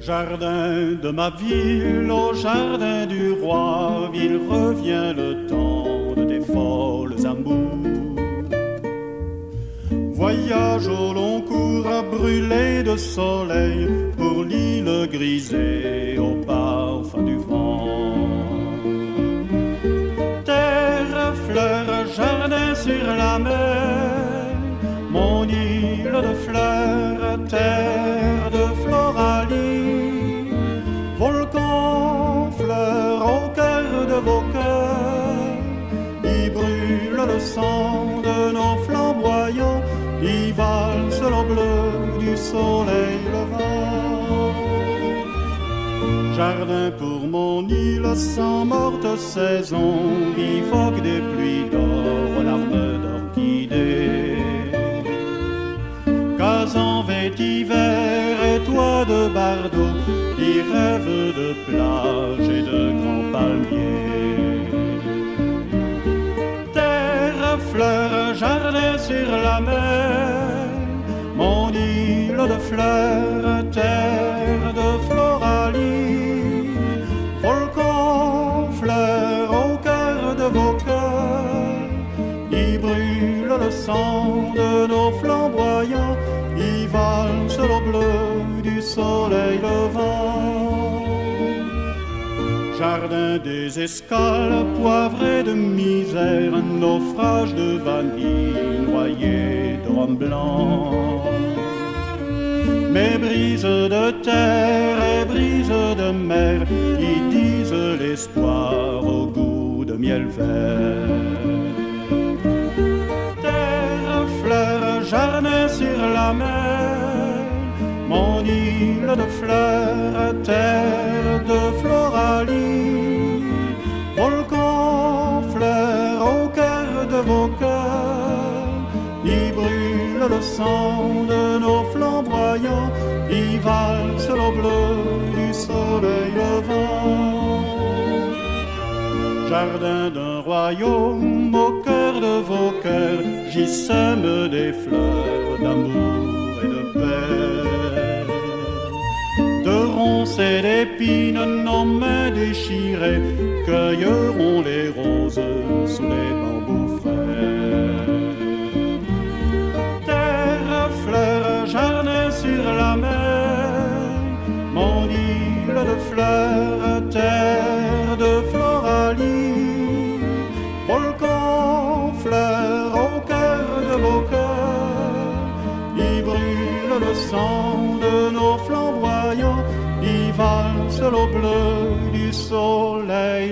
Jardin de ma ville, au jardin du roi, il revient le temps de tes folles amours. Voyage au long cours à brûler de soleil pour l'île grisée au parfum du vent. Terre, fleurs, jardin sur la mer, mon île de fleurs, terre de floralie, volcan, fleurs au cœur de vos cœurs, y brûle le sang de nos flamboyants, y valse le bleu du soleil levant. Jardin pour mon île sans morte saison, qui foque des pluies d'or, larmes d'orchidées. Casan vétiver et toit de bardeaux, qui rêvent de plage et de grands palmiers. Terre, fleurs, jardin sur la mer, mon île de fleurs, terre de floralie, volcan, fleurs au cœur de vos cœurs, y brûle le sang de nos flamboyants, y valse le bleu du soleil levant. Jardin des escales, poivré de misère, naufrage de vanille, noyé de rhum blanc. Mais brise de terre et brise de mer, qui disent l'espoir au goût de miel vert. Terre, fleurs, jardin sur la mer, mon île de fleurs, terre de floralie, volcan, fleurs au cœur de vos cœurs, y brûle le sang de nos flamboyants, y valse le bleu du soleil levant. Jardin d'un royaume au cœur de vos cœurs, j'y sème des fleurs d'amour et de paix. De ronces et d'épines, nos mains déchirées cueilleront les roses sous les bambous frais. Terre, fleurs, jardin sur la mer, mon île de fleurs, terre de floralie, volcan, fleurs au cœur de vos cœurs, y brûle le sang de nos flamboyants, y valse le bleu du soleil.